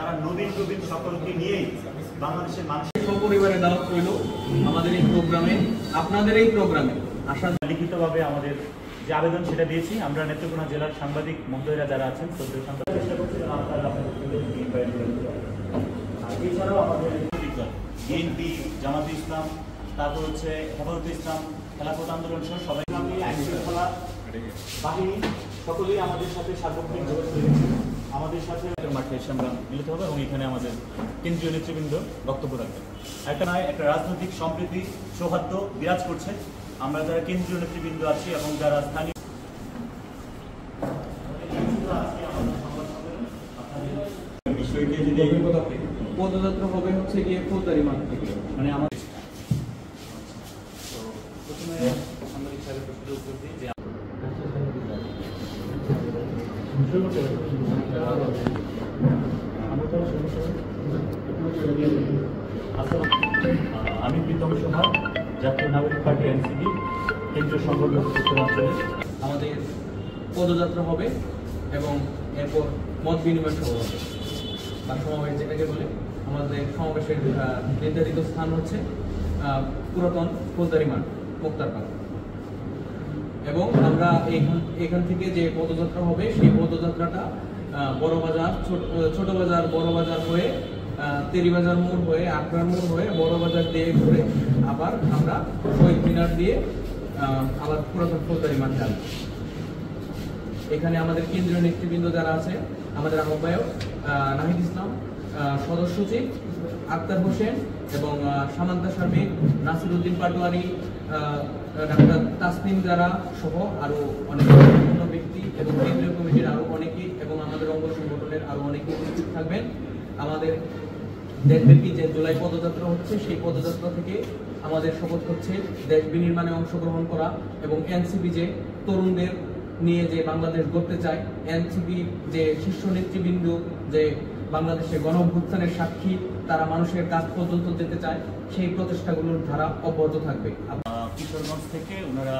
যারা নবীন প্রবীণ সকলকে নিয়েই বাংলাদেশের মানুষের সপরিবারে দাওয়াত রইল আমাদের এই প্রোগ্রামে, আপনাদের এই প্রোগ্রামে আশা। লিখিতভাবে আমাদের যে আবেদন সেটা দিয়েছি। আমরা নেত্রকোনা জেলার সাংবাদিক মহোদয়রা যারা আছেন শ্রদ্ধেয় সাংবাদিক চেষ্টা করছিলাম এছাড়াও আমাদের বিএনপি, জামাতে ইসলাম, তারপর হচ্ছে হেফাজতে ইসলাম, খেলাফত আন্দোলন সহ সবাই আইনশৃঙ্খলা বাহিনী সকলেই আমাদের সাথে সার্বক্ষণিক যোগাযোগ রয়েছে। আমাদের সাথে মাঠে এসে আমরা মিলিত হবে এবং এখানে আমাদের কেন্দ্রীয় নেতৃবৃন্দ বক্তব্য রাখবেন। একটা রাজনৈতিক সম্প্রীতি সৌহার্দ্য বিরাজ করছে। আমরা যারা কেন্দ্রীয় নেতৃবৃন্দ আছি এবং যারা স্থানীয় বিষয়টি যদি পদযাত্রা হবে হচ্ছে গিয়ে ফুলদারি মাঠ থেকে, মানে আমাদের প্রথমে সাংবাদিক সাহেবের প্রশ্নের উত্তর দিই যে আমি প্রীতম সোহাগ, জাতীয় নাগরিক পার্টি এনসিপি কেন্দ্রীয় সংগঠন উত্তরাঞ্চলে। আমাদের পদযাত্রা হবে এবং এরপর মত বিনিময় সভা হবে বা সমাবেশ যেটাকে বলে। আমাদের সমাবেশের নির্ধারিত স্থান হচ্ছে পুরাতন ফুলদারি মাঠ, মুক্তারপাড়। এবং আমরা এখান থেকে যে পদযাত্রা হবে সেই পদযাত্রাটা বড় বাজার, ছোট বাজার, বড় বাজার হয়ে তেরিবাজার মোড় হয়ে আকরার মোড় হয়ে বড় বাজার দিয়ে ঘুরে আবার আমরা শহীদ মিনার দিয়ে আবার পুরাতন ফুলদারি মাঠ যাব। এখানে আমাদের কেন্দ্রীয় নেতৃবৃন্দ যারা আছে, আমাদের আহ্বায়ক নাহিদ ইসলাম, সদস্য সচিব আক্তার হোসেন এবং সামান্তা সার্বিক, নাসিরউদ্দিন পাটোয়ারি, ডাক্তার তাসনিম যারা সহ আরো অনেক গুরুত্বপূর্ণ ব্যক্তি এবং কেন্দ্রীয় কমিটির আরো অনেকেই এবং আমাদের অঙ্গ সংগঠনের আরো অনেকেই উপস্থিত থাকবেন। আমাদের দেশব্যাপী যে জুলাই পদযাত্রা হচ্ছে সেই পদযাত্রা থেকে আমাদের শপথ হচ্ছে দেশ বিনির্মাণে অংশগ্রহণ করা এবং এনসিপি যে তরুণদের নিয়ে যে বাংলাদেশ গড়তে চায়, এনসিপি যে শীর্ষ নেতৃবৃন্দ যে বাংলাদেশে গণঅভ্যুত্থানের সাক্ষী, তারা মানুষের কাছ পর্যন্ত যেতে চায়, সেই প্রচেষ্টাগুলোর ধারা অব্যাহত থাকবে। কিশোরগঞ্জ থেকে ওনারা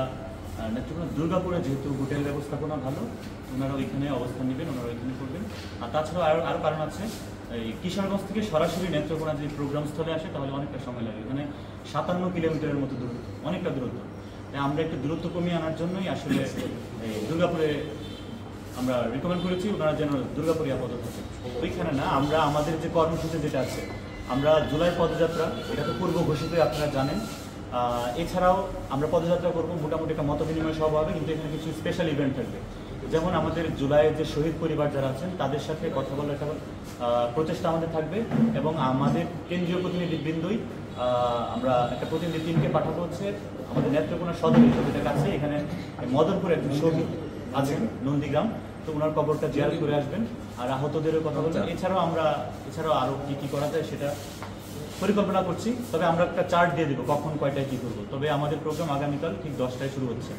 নেত্রকোনা দুর্গাপুরে যেহেতু হোটেল ব্যবস্থাপনা ভালো, ওনারা ওইখানে অবস্থান নেবেন, ওনারা ওইখানে করবেন। আর তাছাড়াও আরও কারণ আছে, এই কিশোরগঞ্জ থেকে সরাসরি নেত্রকোনা যদি প্রোগ্রাম স্থলে আসে তাহলে অনেকটা সময় লাগে। এখানে 57 কিলোমিটারের মতো দূরত্ব, অনেকটা দূরত্ব। তাই আমরা একটু দূরত্ব কমিয়ে আনার জন্যই আসলে দুর্গাপুরে আমরা রিকমেন্ড করেছি ওনারা যেন দুর্গাপুরে আপাতত থাকে। ওইখানে না, আমরা আমাদের যে কর্মসূচি যেটা আছে, আমরা জুলাই পদযাত্রা, এটা তো পূর্ব ঘোষিত আপনারা জানেন। এছাড়াও আমরা পদযাত্রা করবো, মোটামুটি একটা মত বিনিময় সভা হবে, কিন্তু এখানে কিছু স্পেশাল ইভেন্ট থাকবে। যেমন আমাদের জুলাইয়ের যে শহীদ পরিবার যারা আছেন তাদের সাথে কথা বলার একটা প্রচেষ্টা আমাদের থাকবে এবং আমাদের কেন্দ্রীয় প্রতিনিধিবৃন্দই আমরা একটা প্রতিনিধি টিমকে পাঠাবো হচ্ছে আমাদের নেত্রকোনা সদর হিসেবে কাছে। এখানে মদনপুর একজন শহীদ আছেন নন্দীগ্রাম, তো ওনার কবরটা জিয়ারত করে আসবেন আর আহতদেরও কথা বলবেন। এছাড়াও আরও কী করা যায় সেটা পরিকল্পনা করছি। তবে আমরা একটা চার্ট দিয়ে দেবো কখন কয়টায় কী করবো। তবে আমাদের প্রোগ্রাম আগামীকাল ঠিক 10টায় শুরু হচ্ছে।